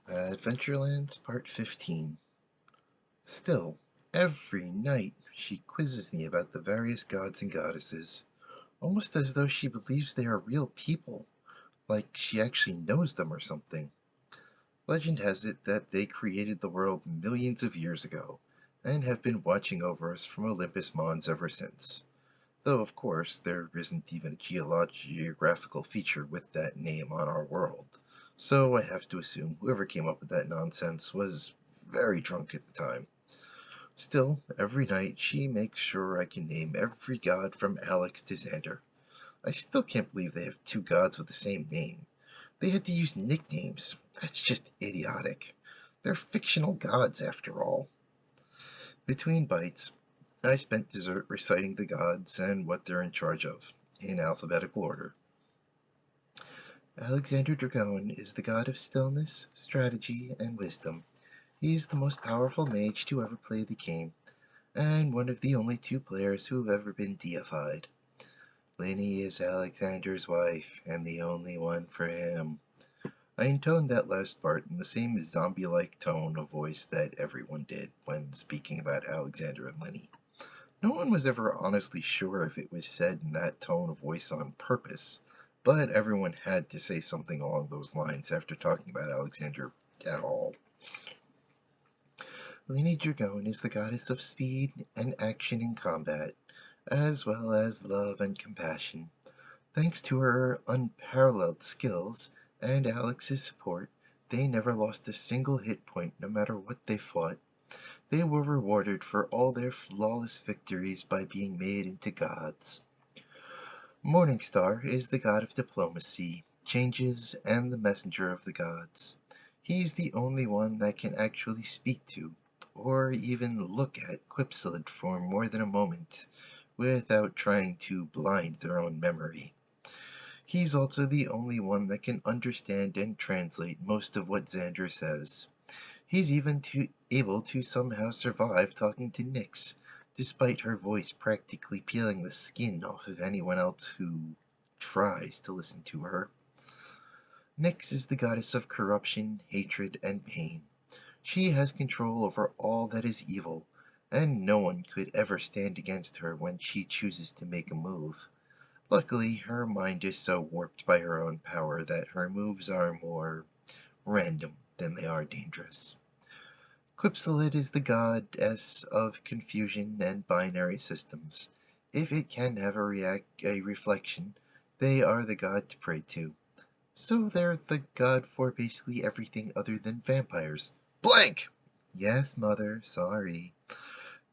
Adventurelands Part 15. Still, every night she quizzes me about the various gods and goddesses, almost as though she believes they are real people, like she actually knows them or something. Legend has it that they created the world millions of years ago, and have been watching over us from Olympus Mons ever since. Though, of course, there isn't even a geographical feature with that name on our world. So I have to assume whoever came up with that nonsense was very drunk at the time. Still, every night she makes sure I can name every god from Alex to Xander. I still can't believe they have two gods with the same name. They had to use nicknames. That's just idiotic. They're fictional gods, after all. Between bites, I spent dessert reciting the gods and what they're in charge of, in alphabetical order. Alexander Dragon is the god of stillness, strategy, and wisdom. He is the most powerful mage to ever play the game, and one of the only two players who have ever been deified. Lenny is Alexander's wife, and the only one for him. I intoned that last part in the same zombie-like tone of voice that everyone did when speaking about Alexander and Lenny. No one was ever honestly sure if it was said in that tone of voice on purpose, but everyone had to say something along those lines after talking about Alexander at all. Lady Dragon is the goddess of speed and action in combat, as well as love and compassion. Thanks to her unparalleled skills and Alex's support, they never lost a single hit point no matter what they fought. They were rewarded for all their flawless victories by being made into gods. Morningstar is the god of diplomacy, changes, and the messenger of the gods. He's the only one that can actually speak to, or even look at Quipsilid for more than a moment, without trying to blind their own memory. He's also the only one that can understand and translate most of what Xander says. He's even able to somehow survive talking to Nyx, despite her voice practically peeling the skin off of anyone else who tries to listen to her. Nyx is the goddess of corruption, hatred, and pain. She has control over all that is evil, and no one could ever stand against her when she chooses to make a move. Luckily, her mind is so warped by her own power that her moves are more random than they are dangerous. Quipsilid is the goddess of confusion and binary systems. If it can have a reflection, they are the god to pray to. So they're the god for basically everything other than vampires. Blank! Yes, mother, sorry.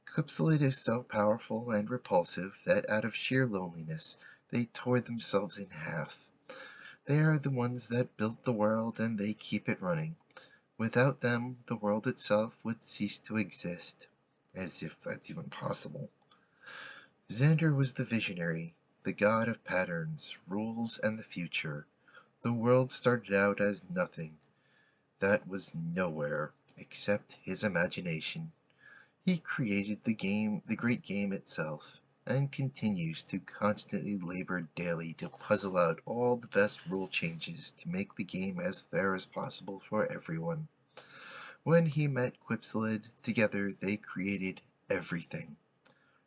Quipsilid is so powerful and repulsive that out of sheer loneliness, they tore themselves in half. They are the ones that built the world and they keep it running. Without them, the world itself would cease to exist. As if that's even possible. Xander was the visionary, the god of patterns, rules, and the future. The world started out as nothing. That was nowhere, except his imagination. He created the great game itself, and continues to constantly labor daily to puzzle out all the best rule changes to make the game as fair as possible for everyone. When he met Quipsilid, together they created everything.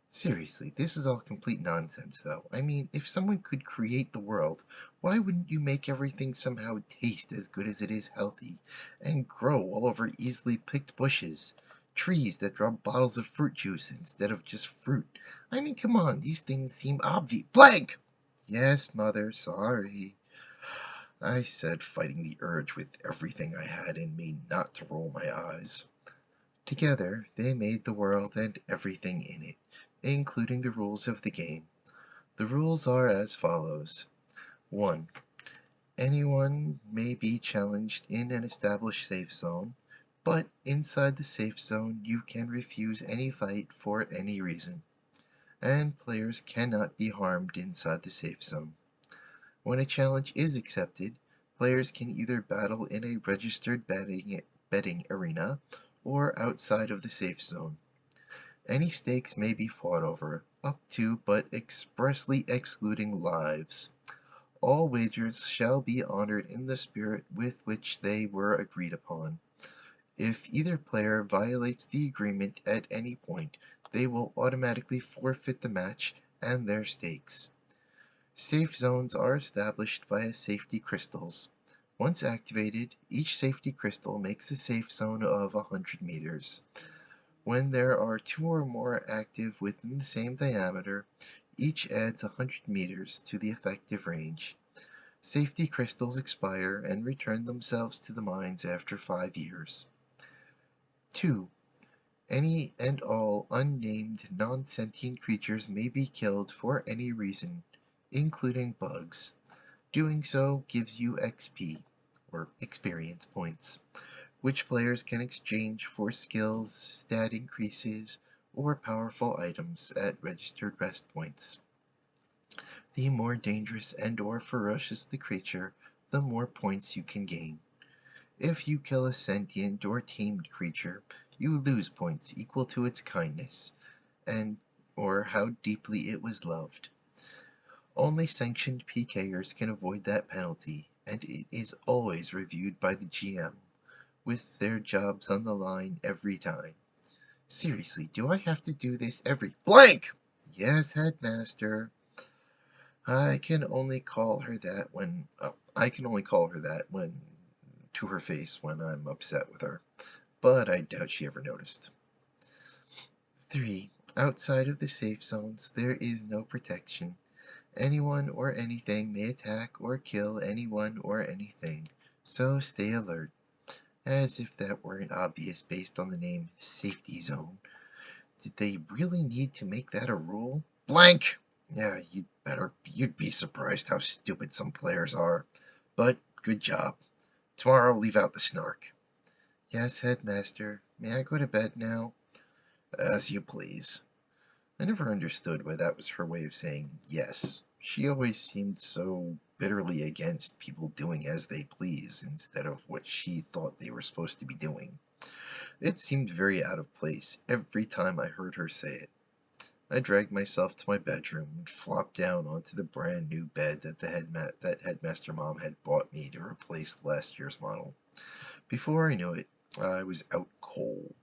Seriously, this is all complete nonsense, though. I mean, if someone could create the world, why wouldn't you make everything somehow taste as good as it is healthy, and grow all over easily picked bushes? Trees that drop bottles of fruit juice instead of just fruit. I mean, come on, these things seem obvious. Blank! Yes, mother, sorry. I said, fighting the urge with everything I had in me not to roll my eyes. Together, they made the world and everything in it, including the rules of the game. The rules are as follows. 1. Anyone may be challenged in an established safe zone, but inside the safe zone you can refuse any fight for any reason, and players cannot be harmed inside the safe zone. When a challenge is accepted, players can either battle in a registered betting arena or outside of the safe zone. Any stakes may be fought over, up to but expressly excluding lives. All wagers shall be honored in the spirit with which they were agreed upon. If either player violates the agreement at any point, they will automatically forfeit the match and their stakes. Safe zones are established via safety crystals. Once activated, each safety crystal makes a safe zone of 100 meters. When there are two or more active within the same diameter, each adds 100 meters to the effective range. Safety crystals expire and return themselves to the mines after 5 years. 2. Any and all unnamed non-sentient creatures may be killed for any reason, including bugs. Doing so gives you XP, or experience points, which players can exchange for skills, stat increases, or powerful items at registered rest points. The more dangerous and/or ferocious the creature, the more points you can gain. If you kill a sentient or tamed creature, you lose points equal to its kindness, and or how deeply it was loved. Only sanctioned PKers can avoid that penalty, and it is always reviewed by the GM, with their jobs on the line every time. Seriously, do I have to do this every blank? Yes, headmaster. I can only call her that when I can only call her that when to her face when I'm upset with her, but I doubt she ever noticed. 3. Outside of the safe zones, there is no protection. Anyone or anything may attack or kill anyone or anything, so stay alert. As if that weren't obvious based on the name Safety Zone. Did they really need to make that a rule? Blank! Yeah, you'd be surprised how stupid some players are. But good job. Tomorrow leave out the snark. Yes, headmaster. May I go to bed now? As you please. I never understood why that was her way of saying yes. She always seemed so bitterly against people doing as they please instead of what she thought they were supposed to be doing. It seemed very out of place every time I heard her say it. I dragged myself to my bedroom and flopped down onto the brand new bed that Headmaster Mom had bought me to replace last year's model. Before I knew it, I was out cold.